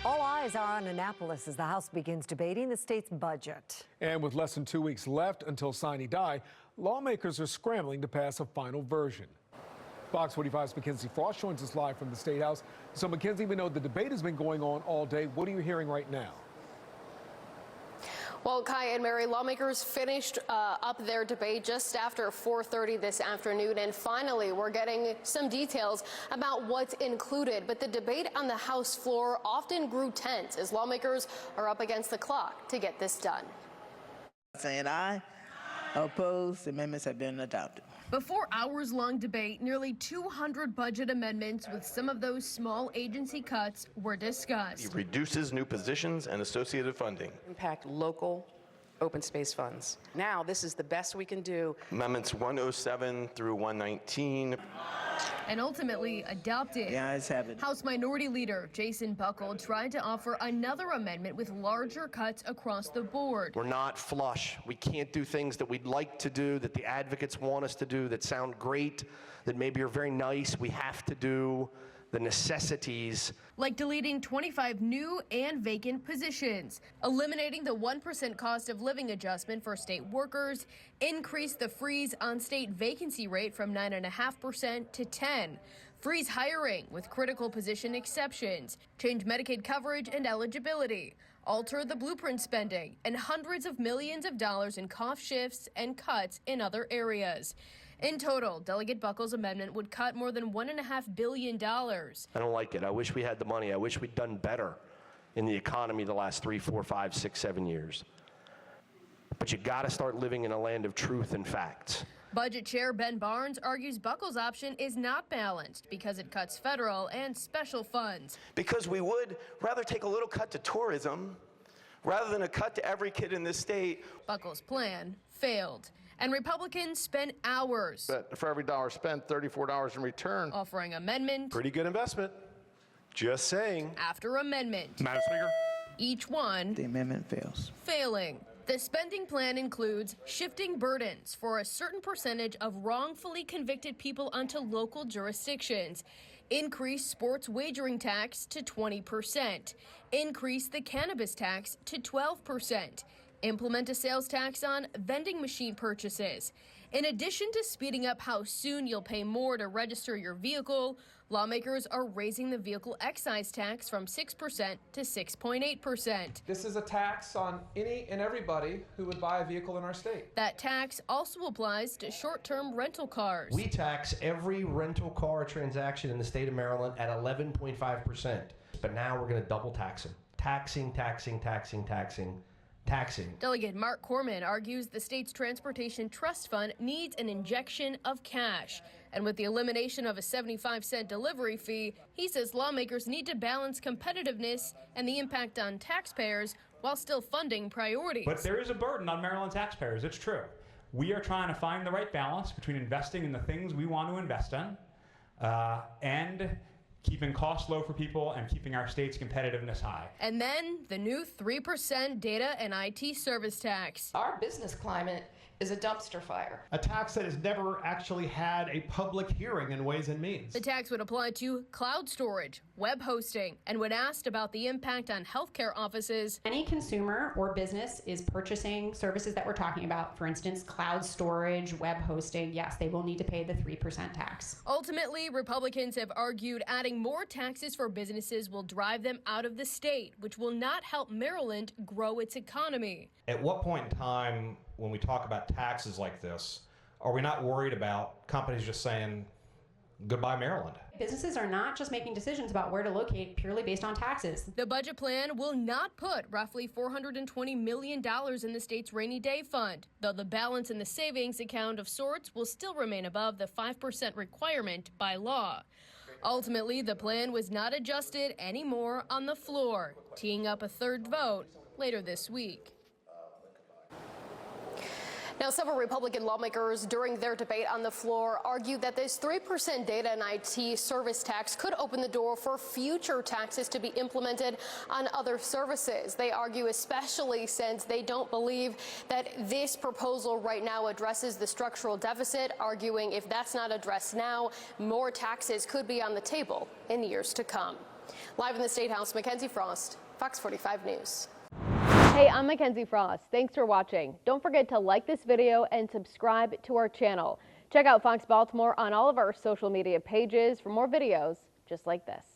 All eyes are on Annapolis as the House begins debating the state's budget. And with less than 2 weeks left until sine die, lawmakers are scrambling to pass a final version. Fox 45's Mackenzie Frost joins us live from the State House. So, Mackenzie, we know the debate has been going on all day. What are you hearing right now? Well, Kai and Mary, lawmakers finished up their debate just after 4:30 this afternoon, and finally we're getting some details about what's included. But the debate on the House floor often grew tense as lawmakers are up against the clock to get this done. Saying aye, opposed, amendments have been adopted. Before hours-long debate, nearly 200 budget amendments with some of those small agency cuts were discussed. It reduces new positions and associated funding. Impact local open space funds. Now, this is the best we can do. Amendments 107 through 119. And ultimately adopted. The ayes have it. House Minority Leader Jason Buckle tried to offer another amendment with larger cuts across the board. We're not flush. We can't do things that we'd like to do, that the advocates want us to do, that sound great, that maybe are very nice. We have to do the necessities. Like deleting 25 new and vacant positions, eliminating the 1% cost of living adjustment for state workers, increase the freeze on state vacancy rate from 9.5% to 10%, freeze hiring with critical position exceptions, change Medicaid coverage and eligibility, alter the blueprint spending, and hundreds of millions of dollars in cost shifts and cuts in other areas. In total, Delegate Buckle's amendment would cut more than $1.5 billion. I don't like it. I wish we had the money. I wish we'd done better in the economy the last 3, 4, 5, 6, 7 years. But you got to start living in a land of truth and facts. Budget Chair Ben Barnes argues Buckle's option is not balanced because it cuts federal and special funds. Because we would rather take a little cut to tourism rather than a cut to every kid in this state. Buckle's plan failed. And Republicans spent hours. But for every dollar spent, $34 in return. Offering amendment. Pretty good investment. Just saying. After amendment. Madam Speaker. Each one. The amendment fails. Failing. The spending plan includes shifting burdens for a certain percentage of wrongfully convicted people onto local jurisdictions, increase sports wagering tax to 20%, increase the cannabis tax to 12%, implement a sales tax on vending machine purchases. In addition to speeding up how soon you'll pay more to register your vehicle, lawmakers are raising the vehicle excise tax from 6% to 6.8%. This is a tax on any and everybody who would buy a vehicle in our state. That tax also applies to short-term rental cars. We tax every rental car transaction in the state of Maryland at 11.5%. But now we're going to double tax them. Taxing. Delegate Mark Corman argues the state's transportation trust fund needs an injection of cash. And with the elimination of a 75-cent delivery fee, he says lawmakers need to balance competitiveness and the impact on taxpayers while still funding priorities. But there is a burden on Maryland taxpayers, it's true. We are trying to find the right balance between investing in the things we want to invest in and keeping costs low for people and keeping our state's competitiveness high. And then the new 3% data and IT service tax. Our business climate is a dumpster fire. A tax that has never actually had a public hearing in Ways and Means. The tax would apply to cloud storage, web hosting, and when asked about the impact on healthcare offices. Any consumer or business is purchasing services that we're talking about, for instance, cloud storage, web hosting, yes, they will need to pay the 3% tax. Ultimately, Republicans have argued adding more taxes for businesses will drive them out of the state, which will not help Maryland grow its economy. At what point in time, when we talk about taxes like this, are we not worried about companies just saying, goodbye, Maryland? Businesses are not just making decisions about where to locate purely based on taxes. The budget plan will not put roughly $420 million in the state's rainy day fund, though the balance in the savings account of sorts will still remain above the 5% requirement by law. Ultimately, the plan was not adjusted anymore on the floor, teeing up a third vote later this week. Now, several Republican lawmakers during their debate on the floor argued that this 3% data and IT service tax could open the door for future taxes to be implemented on other services. They argue especially since they don't believe that this proposal right now addresses the structural deficit, arguing if that's not addressed now, more taxes could be on the table in years to come. Live in the State House, Mackenzie Frost, Fox 45 News. Hey, I'm Mackenzie Frost. Thanks for watching. Don't forget to like this video and subscribe to our channel. Check out Fox Baltimore on all of our social media pages for more videos just like this.